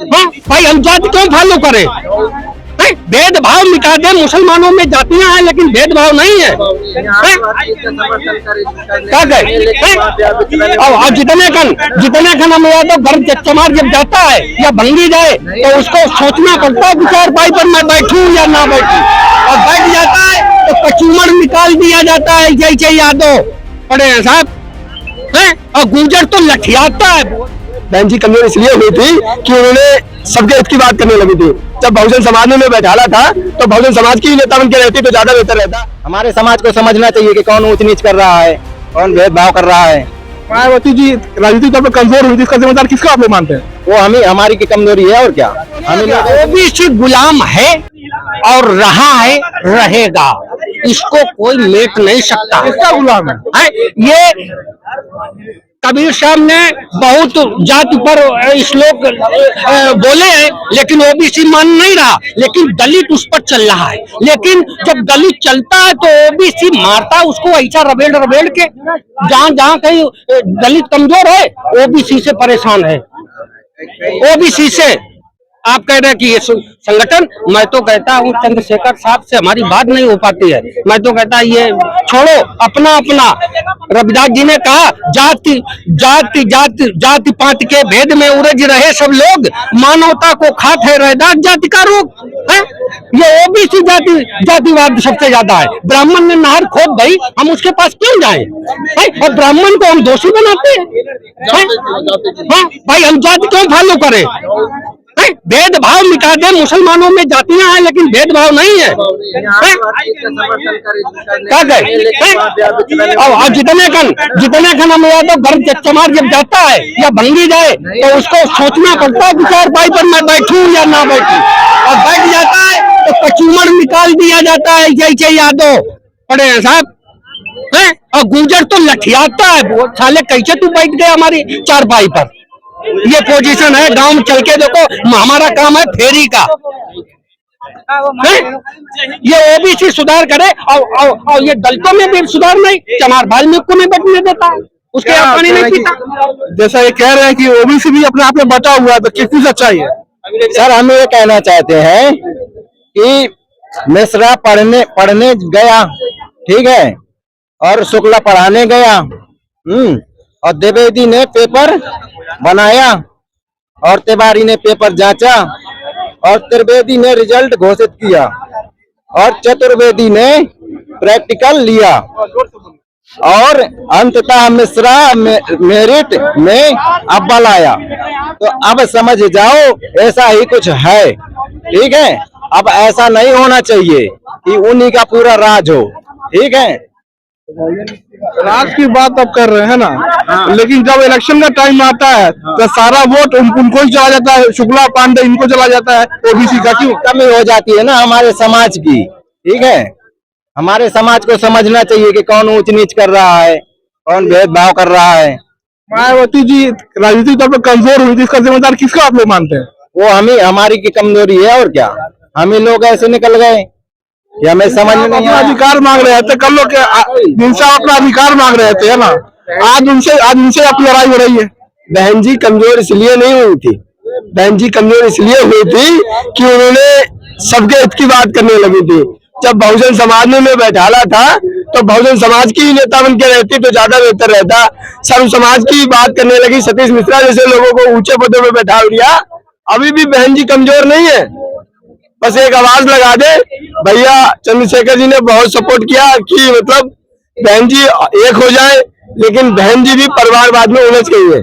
हाँ भाई, हम जाति क्यों फॉलो करें? भेदभाव मिटा दे। मुसलमानों में जातियां हैं लेकिन भेदभाव नहीं है। क्या कहे? और जितने खन हम यादव घर समाज जब जाता है या भंगी जाए तो उसको सोचना पड़ता है कि चारपाई पर मैं बैठूं या ना बैठूं, और बैठ जाता है तो कचूमर निकाल दिया जाता है। जैसे यादव पड़े हैं साहब हैं, और गुर्जर तो लठियाता है। बहन जी कमजोर इसलिए हुई थी कि उन्होंने सबके हित की बात करने लगी थी। जब बहुजन समाज में बैठाला था तो बहुजन समाज की ही नेता बन के रहती तो ज्यादा बेहतर रहता। हमारे समाज को समझना चाहिए कि कौन ऊंच नीच कर रहा है, कौन भेदभाव कर रहा है। मायावती जी राजनीतिक तौर पर कमजोर हुई थी, इसका जिम्मेदार किसका आप लोग मानते हैं? वो हमारी की कमजोरी है और क्या। ओबीसी गुलाम है और रहा है, रहेगा। इसको कोई मेट नहीं सकता। किसका गुलाम है? ये कबीर साहब ने बहुत जाति पर श्लोक बोले हैं लेकिन ओबीसी मान नहीं रहा, लेकिन दलित उस पर चल रहा है। लेकिन जब दलित चलता है तो ओबीसी मारता है उसको ऐसा रबेड़ रबेड़ के। जहाँ कहीं दलित कमजोर है ओबीसी से परेशान है। ओबीसी से आप कह रहे हैं कि ये संगठन, मैं तो कहता हूँ चंद्रशेखर साहब से हमारी बात नहीं हो पाती है। मैं तो कहता ये छोड़ो अपना अपना। रविदास जी ने कहा जाति जाति जाति जाति पात के भेद में उलझ रहे सब लोग, मानवता को खात है रैदास जाति का रोग है। ये ओबीसी जातिवाद सबसे ज्यादा है। ब्राह्मण ने नहर खोद दी, हम उसके पास क्यों जाएं? और ब्राह्मण को हम दोषी बनाते हैं। हाँ भाई, हम जाति क्यों फॉलो करें? भेदभाव मिटा दे। मुसलमानों में जातियां हैं लेकिन भेदभाव नहीं है। क्या कहे? और जितने खन हम यादव घर समाज जब जाता है या भंगी जाए तो उसको सोचना पड़ता है कि चारपाई पर मैं बैठूं या ना बैठूं, और बैठ जाता है तो कचूमर निकाल दिया जाता है। जैसे यादव पड़े हैं साहब हैं, और गुर्जर तो लठियाता है। साले कैसे तू बैठ गए हमारी चारपाई पर? ये पोजीशन है। गांव में चल के देखो, हमारा काम है फेरी का। ये ओबीसी सुधार करे और ये दलितों में भी सुधार नहीं। चमार वाल्मीकि को नहीं बैठने देता, उसके यहाँ पानी नहीं पीता। जैसा ये कह रहे हैं कि ओबीसी भी अपने आप में बटा हुआ है, तो किसकी सच्चाई है? सर हम ये कहना चाहते हैं कि मिश्रा पढ़ने गया, ठीक है, और शुक्ला पढ़ाने गया, और द्विवेदी ने पेपर बनाया और तिवारी ने पेपर जांचा और त्रिवेदी ने रिजल्ट घोषित किया और चतुर्वेदी ने प्रैक्टिकल लिया और अंततः मिश्रा मेरिट में अव्वल आया। तो अब समझ जाओ ऐसा ही कुछ है, ठीक है। अब ऐसा नहीं होना चाहिए कि उन्हीं का पूरा राज हो, ठीक है। राज की बात अब कर रहे हैं ना, लेकिन जब इलेक्शन का टाइम आता है तो सारा वोट उनको ही चला जाता है, शुक्ला पांडे इनको चला जाता है। ओबीसी का क्यों कमी हो जाती है ना हमारे समाज की, ठीक है। हमारे समाज को समझना चाहिए कि कौन ऊंच नीच कर रहा है, कौन भेदभाव कर रहा है। मायावती जी राजनीतिक तौर पर कमजोर हुई थी, इसका जिम्मेदार किसका आप लोग मानते हैं? वो हमारी की कमजोरी है और क्या। हम ही लोग ऐसे निकल गए, हमें समझ में नहीं। अधिकार मांग रहे थे कल लोग, जिनसे अपना अधिकार मांग रहे थे, है ना। आज उनसे अपनी लड़ाई हो रही है। बहन जी कमजोर इसलिए नहीं हुई थी, बहन जी कमजोर इसलिए हुई थी कि उन्होंने सबके हित की बात करने लगी थी। जब बहुजन समाज में बैठाला था तो बहुजन समाज की ही नेता बन के रहती तो ज्यादा बेहतर रहता। सर्व समाज की बात करने लगी, सतीश मिश्रा जैसे लोगों को ऊंचे पदों में बैठा दिया। अभी भी बहन जी कमजोर नहीं है, बस एक आवाज लगा दे। भैया चंद्रशेखर जी ने बहुत सपोर्ट किया कि मतलब बहन जी एक हो जाए, लेकिन बहन जी भी परिवारवाद में उलझ गई है।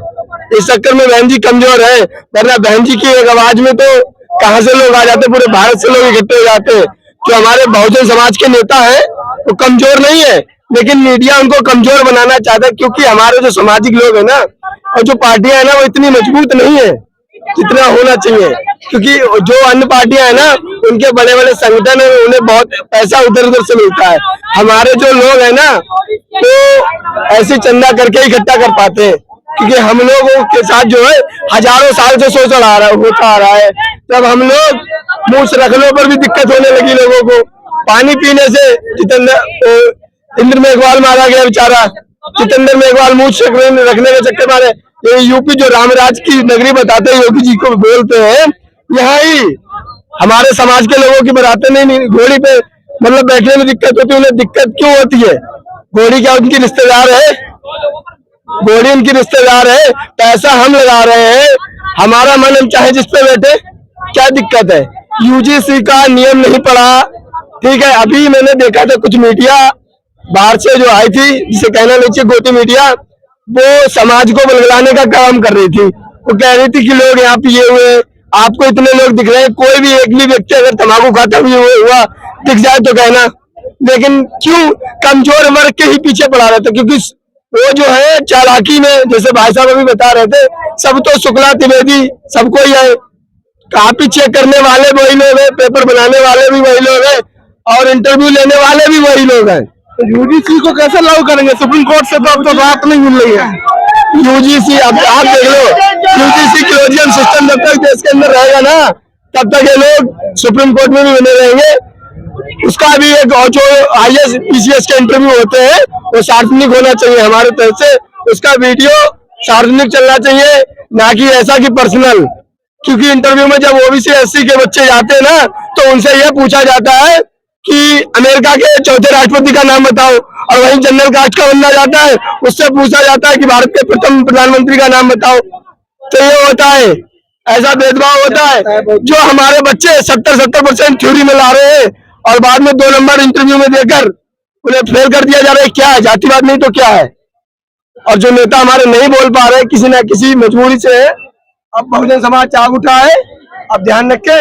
इस चक्कर में बहन जी कमजोर है, वरना बहन जी की एक आवाज में तो कहां से लोग आ जाते, पूरे भारत से लोग इकट्ठे हो जाते। जो हमारे बहुजन समाज के नेता है वो कमजोर नहीं है, लेकिन मीडिया उनको कमजोर बनाना चाहता है, क्योंकि हमारे जो सामाजिक लोग है ना और जो पार्टियां है ना वो इतनी मजबूत नहीं है जितना होना चाहिए। क्योंकि जो अन्य पार्टियां है ना उनके बड़े बड़े संगठन है, उन्हें बहुत पैसा उधर उधर से मिलता है। हमारे जो लोग है ना तो ऐसे चंदा करके इकट्ठा कर पाते हैं, क्योंकि हम लोगों के साथ जो है हजारों साल से सोच होता आ रहा है। तब हम लोग मुंह रखने पर भी दिक्कत होने लगी लोगों को। पानी पीने से इंद्र मेघवाल मारा गया बेचारा, जितेंद्र मेघवाल मुंह रखने के चक्कर मारे ये यूपी जो रामराज की नगरी बताते हैं, योगी जी को बोलते हैं, यहाँ ही हमारे समाज के लोगों की बरातें नहीं घोड़ी पे मतलब बैठने में दिक्कत होती है। उन्हें दिक्कत क्यों होती है? घोड़ी क्या उनकी रिश्तेदार है? घोड़ी उनकी रिश्तेदार है, पैसा हम लगा रहे हैं, हमारा मन हम चाहे जिस पे बैठे, क्या दिक्कत है? यूजीसी का नियम नहीं पड़ा, ठीक है। अभी मैंने देखा था कुछ मीडिया बाहर से जो आई थी, जिसे कहना नहीं चाहिए गोती मीडिया, वो समाज को बलगलाने का काम कर रही थी। वो कह रही थी कि लोग यहाँ पिए हुए, आपको इतने लोग दिख रहे हैं, कोई भी एक भी व्यक्ति अगर तंबाकू खाता हुआ दिख जाए तो कहना। लेकिन क्यों कमजोर वर्ग के ही पीछे पड़ा रहता? क्योंकि वो जो है चालाकी में, जैसे भाई साहब अभी बता रहे थे, सब तो शुक्ला त्रिवेदी सबको ही है, कॉपी चेक करने वाले वही लोग हैं, पेपर बनाने वाले भी वही लोग हैं, और इंटरव्यू लेने वाले भी वही लोग हैं। यूजीसी को कैसे लागू करेंगे? सुप्रीम कोर्ट से तो अब तो राहत नहीं मिल रही है। यूजीसी अब आप देख लो, यूजीसी क्लोजियम सिस्टम जब तक देश के अंदर रहेगा ना, तब तक ये लोग सुप्रीम कोर्ट में भी बने रहेंगे। उसका भी एक जो IAS PCS के इंटरव्यू होते हैं वो सार्वजनिक होना चाहिए हमारे तरफ से, उसका वीडियो सार्वजनिक चलना चाहिए, ना कि ऐसा कि पर्सनल। क्योंकि इंटरव्यू में जब OBC SC के बच्चे जाते हैं ना, तो उनसे यह पूछा जाता है कि अमेरिका के चौथे राष्ट्रपति का नाम बताओ, और वहीं जनरल कास्ट का बंदा जाता है, उससे पूछा जाता है कि भारत के प्रथम प्रधानमंत्री का नाम बताओ। तो ये होता है, ऐसा भेदभाव होता है। जो हमारे बच्चे 70% थ्योरी में ला रहे हैं और बाद में 2 नंबर इंटरव्यू में देकर उन्हें फेल कर दिया जा रहा है, क्या है? जातिवाद नहीं तो क्या है? और जो नेता हमारे नहीं बोल पा रहे किसी न किसी मजबूरी से, अब बहुजन समाज जाग उठा है। अब ध्यान रखे,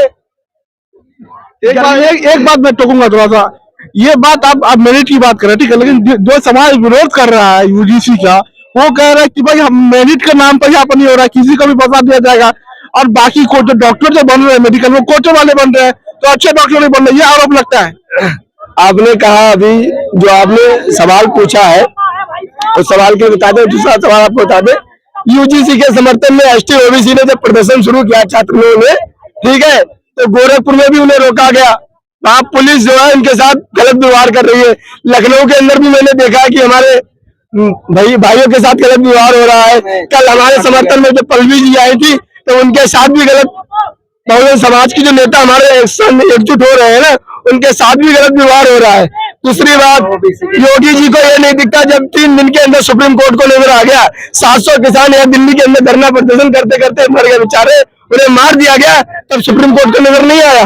एक बात मैं टोकूंगा थोड़ा सा, ये बात आप मेरिट की बात कर रहे हैं, ठीक है, लेकिन जो समाज विरोध कर रहा है यूजीसी का, वो कह रहा है कि भाई हम मेरिट के नाम पर यहाँ पर नहीं हो रहा है, किसी को भी पैसा दिया जाएगा, और बाकी को जो डॉक्टर जो बन रहे हैं मेडिकल, वो कोचों वाले बन रहे हैं, तो अच्छे डॉक्टर नहीं बन रहे, ये आरोप लगता है। आपने कहा अभी जो आपने सवाल पूछा है उस सवाल के बता दें, दूसरा सवाल आपको बता दें। यूजीसी के समर्थन में ST OBC ने जब प्रदर्शन शुरू किया छात्र लोगों ने, ठीक है, तो गोरखपुर में भी उन्हें रोका गया। वहां पुलिस जो है उनके साथ गलत व्यवहार कर रही है। लखनऊ के अंदर भी मैंने देखा है कि हमारे भाइयों के साथ गलत व्यवहार हो रहा है। कल हमारे समर्थन में जब पल्लवी जी आई थी, तो उनके साथ भी गलत, बहुजन समाज की जो नेता हमारे एकजुट हो रहे हैं ना, उनके साथ भी गलत व्यवहार हो रहा है। दूसरी बात, योगी जी को ये नहीं दिखता, जब 3 दिन के अंदर सुप्रीम कोर्ट को नजर आ गया, 700 किसान यहाँ दिल्ली के अंदर धरना प्रदर्शन करते करते मर गए बेचारे, उन्हें मार दिया गया, तब सुप्रीम कोर्ट को नजर नहीं आया।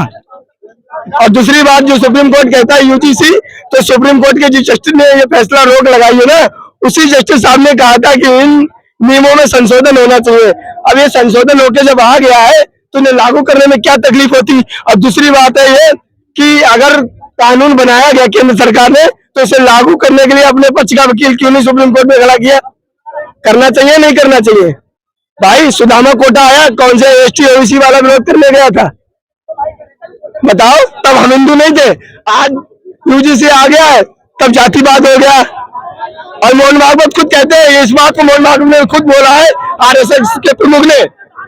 और दूसरी बात, जो सुप्रीम कोर्ट कहता है यूजीसी, तो सुप्रीम कोर्ट के जिस जस्टिस ने ये फैसला रोक लगाई है ना, उसी जस्टिस साहब ने कहा था कि इन नियमों में संशोधन होना चाहिए। अब ये संशोधन होकर जब आ गया है तो उन्हें लागू करने में क्या तकलीफ होती। और दूसरी बात है ये कि अगर कानून बनाया गया केंद्र सरकार ने, तो इसे लागू करने के लिए अपने पक्ष का वकील क्यों नहीं सुप्रीम कोर्ट में खड़ा किया? करना चाहिए, नहीं करना चाहिए? भाई सुदामा कोटा आया, कौन से ST OBC वाला विरोध करने गया था? बताओ, तब हम हिंदू नहीं थे। आज यूजीसी आ गया है, तब जातिवाद हो गया। और मोहन भागवत खुद कहते हैं, इस बात को मोहन भागवत ने खुद बोला है, RSS के प्रमुख ने,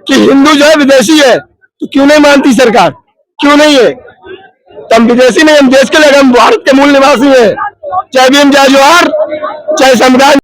कि हिंदू जो है विदेशी है। तो क्यों नहीं मानती सरकार? क्यों नहीं है? तो हम विदेशी नहीं, हम देश के लोग, हम भारत के मूल निवासी हैं। जय भीम, जय जोहार, जय संविधान।